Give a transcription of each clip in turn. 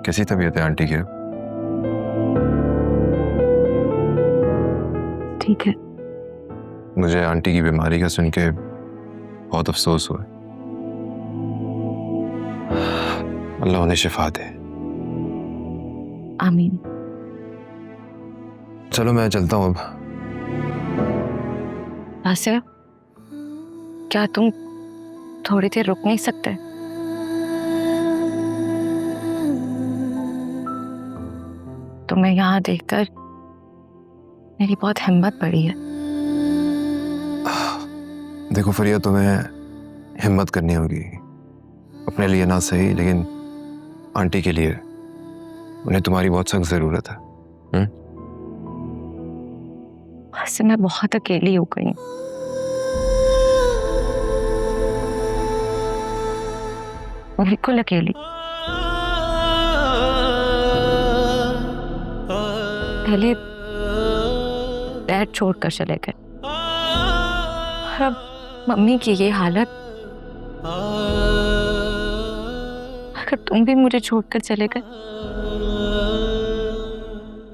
कैसी तबीयत है आंटी की? ठीक है। मुझे आंटी की बीमारी का सुन के बहुत अफसोस हुआ। अल्लाह उन्हें शिफा दे। आमीन। चलो मैं चलता हूँ अब। आसिफ, क्या तुम थोड़ी देर रुक नहीं सकते? तुम्हें यहाँ देखकर मेरी बहुत हिम्मत बढ़ी है। देखो फरिया, तुम्हें हिम्मत करनी होगी, अपने लिए ना सही लेकिन आंटी के लिए। उन्हें तुम्हारी बहुत सख्त जरूरत है। वैसे मैं बहुत अकेली हो गई हूँ। बिल्कुल अकेली। पहले डैड छोड़कर चले गए और अब मम्मी की ये हालत। अगर तुम भी मुझे छोड़कर चले गए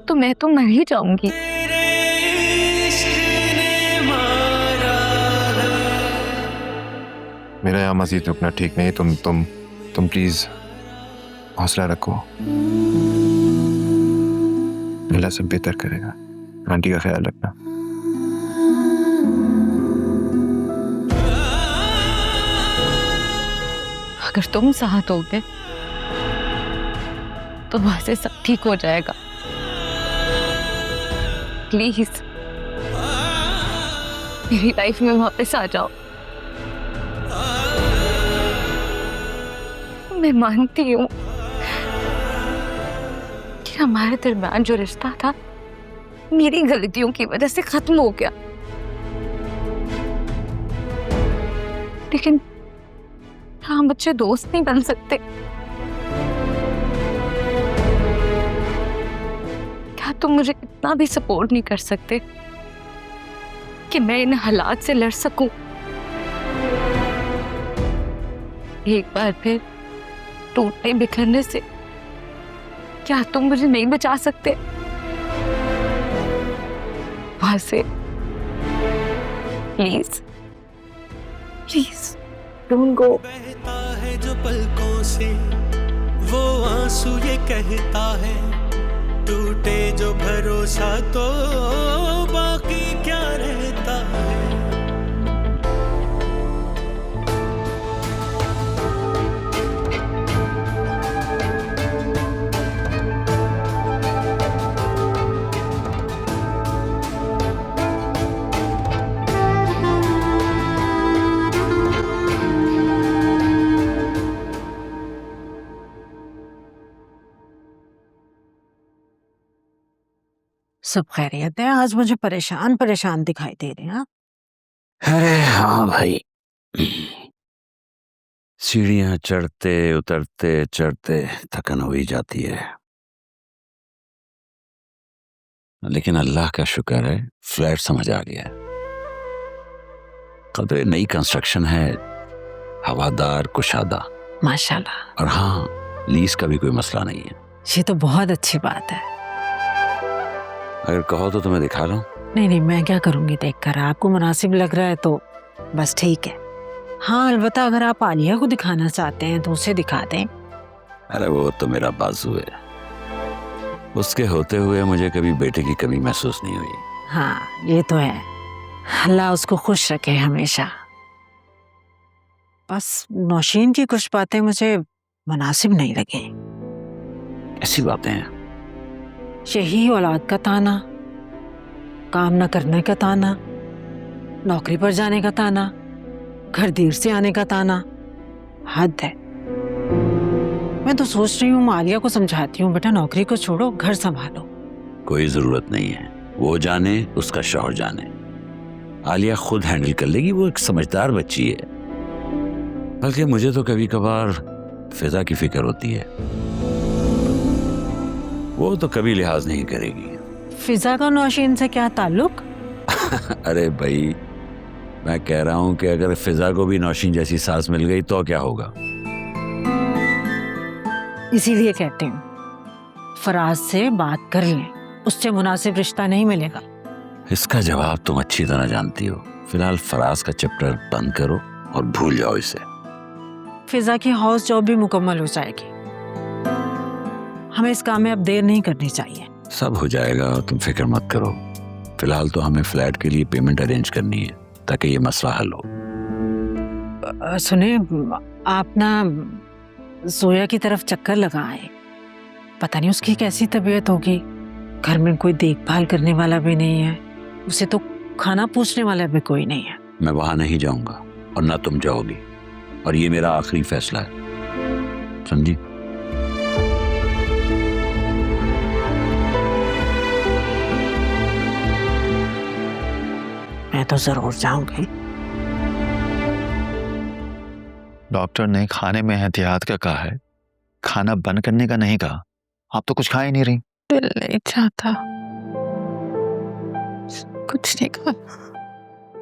तो मैं तो मर ही जाऊंगी। मेरा यहाँ मजीद रुकना ठीक नहीं। तुम प्लीज हौसला रखो। अल्लाह सब बेहतर करेगा। आंटी का ख्याल रखना। अगर तुम साथ होगे तो वैसे सब ठीक हो जाएगा। प्लीज मेरी लाइफ में वापस आ जाओ। मैं मानती हूँ कि हमारे दरमियान जो रिश्ता था मेरी गलतियों की वजह से खत्म हो गया, लेकिन हम अच्छे दोस्त नहीं बन सकते। क्या तुम मुझे इतना भी सपोर्ट नहीं कर सकते कि मैं इन हालात से लड़ सकूं? एक बार फिर टूटने बिखरने से क्या तुम मुझे नहीं बचा सकते? वहां से प्लीज प्लीज डोंट गो। बहता है जो पलकों से वो आंसू ये कहता है, टूटे जो भरोसा तो बाकी क्या रहता है। सब खैरियत है? आज मुझे परेशान परेशान दिखाई दे रहे हैं। अरे हाँ भाई, सीढ़ियां चढ़ते उतरते थकन हो ही जाती है, लेकिन अल्लाह का शुक्र है फ्लैट समझ आ गया है। कदरे नई कंस्ट्रक्शन है, हवादार कुशादा माशाल्लाह। और हाँ, लीज का भी कोई मसला नहीं है। ये तो बहुत अच्छी बात है। अगर कहो तो तुम्हें दिखा लो। नहीं, मैं क्या करूंगी देखकर। आपको मुनासिब लग रहा है तो बस ठीक है। हाँ, अलबत्ता अगर आप आलिया को दिखाना चाहते हैं तो उसे दिखा दें। अरे वो तो मेरा बाजू है, उसके होते हुए मुझे कभी बेटे की कमी महसूस नहीं हुई। हाँ ये तो है, अल्लाह उसको खुश रखे हमेशा। बस नौशीन की कुछ बातें मुझे मुनासिब नहीं लगी। ऐसी बातें हैं? यही औलाद का ताना, काम न करने का ताना, नौकरी पर जाने का ताना, घर देर से आने का ताना, हद है। मैं तो सोच रही हूँ मालिया को समझाती हूँ, बेटा नौकरी को छोड़ो, घर संभालो। कोई जरूरत नहीं है, वो जाने उसका शौहर जाने। आलिया खुद हैंडल कर लेगी, वो एक समझदार बच्ची है। बल्कि मुझे तो कभी कभार फिजा की फिक्र होती है, वो तो कभी लिहाज नहीं करेगी। फिजा का नौशीन से क्या ताल्लुक? अरे भाई, मैं कह रहा हूं कि अगर फिजा को भी नौशीन जैसी सास मिल गई तो क्या होगा। इसीलिए कहती हूँ फराज से बात कर लें, उससे मुनासिब रिश्ता नहीं मिलेगा। इसका जवाब तुम अच्छी तरह जानती हो। फिलहाल फराज का चैप्टर बंद करो और भूल जाओ इसे। फिजा की हाउस जॉब भी मुकम्मल हो जाएगी, हमें इस काम में अब देर नहीं करनी चाहिए। सब हो जाएगा, तुम फिक्र मत करो। फिलहाल तो हमें फ्लैट के लिए पेमेंट अरेंज करनी है ताकि ये मसला हल हो। सुने, आप ना जोया की तरफ चक्कर लगाएं। पता नहीं उसकी कैसी तबीयत होगी, घर में कोई देखभाल करने वाला भी नहीं है, उसे तो खाना पूछने वाला भी कोई नहीं है। मैं वहां नहीं जाऊंगा और ना तुम जाओगी, और ये मेरा आखिरी फैसला है, समझी? मैं तो जरूर जाऊंगी। डॉक्टर ने खाने में एहतियात का कहा है, खाना बंद करने का नहीं कहा। आप तो कुछ खा ही नहीं रही। दिल नहीं चाहता, कुछ नहीं खा।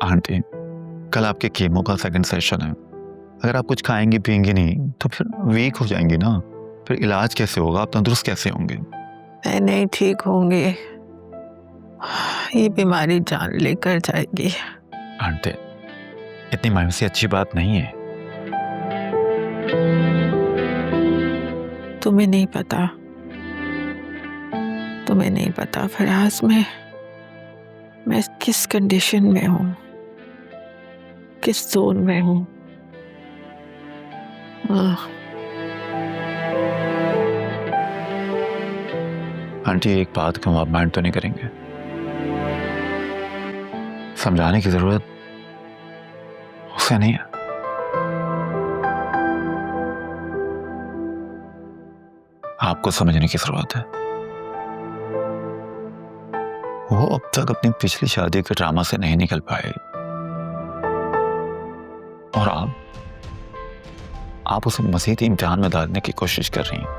आंटी, कल आपके कीमो का सेकंड सेशन है। अगर आप कुछ खाएंगी पिएंगी नहीं तो फिर वीक हो जाएंगी ना, फिर इलाज कैसे होगा, आप तंदुरुस्त कैसे होंगे? मैं नहीं ठीक होंगी, ये बीमारी जान लेकर जाएगी। आंटी, इतनी मायूसी अच्छी बात नहीं है। तुम्हें नहीं पता, तुम्हें नहीं पता फराज, मैं किस कंडीशन में हूँ, किस जोन में हूँ। आंटी, एक बात को आप माइंड तो नहीं करेंगे? समझाने की जरूरत उसे नहीं है। आपको समझने की जरूरत है। वो अब तक अपनी पिछली शादी के ड्रामा से नहीं निकल पाए, और आप उसे मजीद इम्तिहान में डालने की कोशिश कर रही हैं।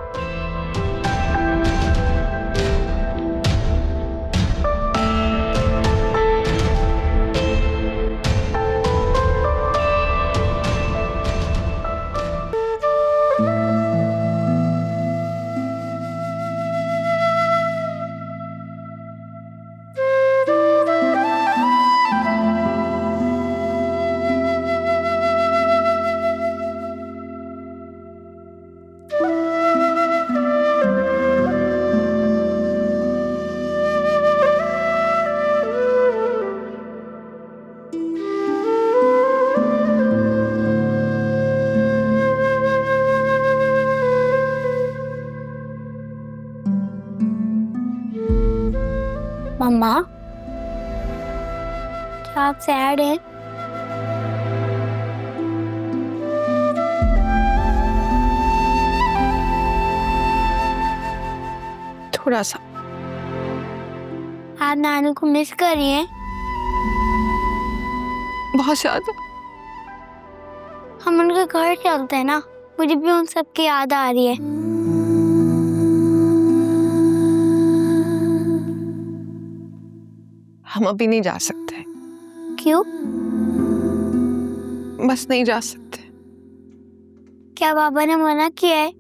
मम्मा, क्या आप सैड हैं? थोड़ा सा। आप नानू को मिस कर रही हैं? बहुत ज्यादा। हम उनके घर चलते हैं ना, मुझे भी उन सबकी याद आ रही है। हम अभी नहीं जा सकते। क्यों? बस नहीं जा सकते। क्या बाबा ने मना किया है?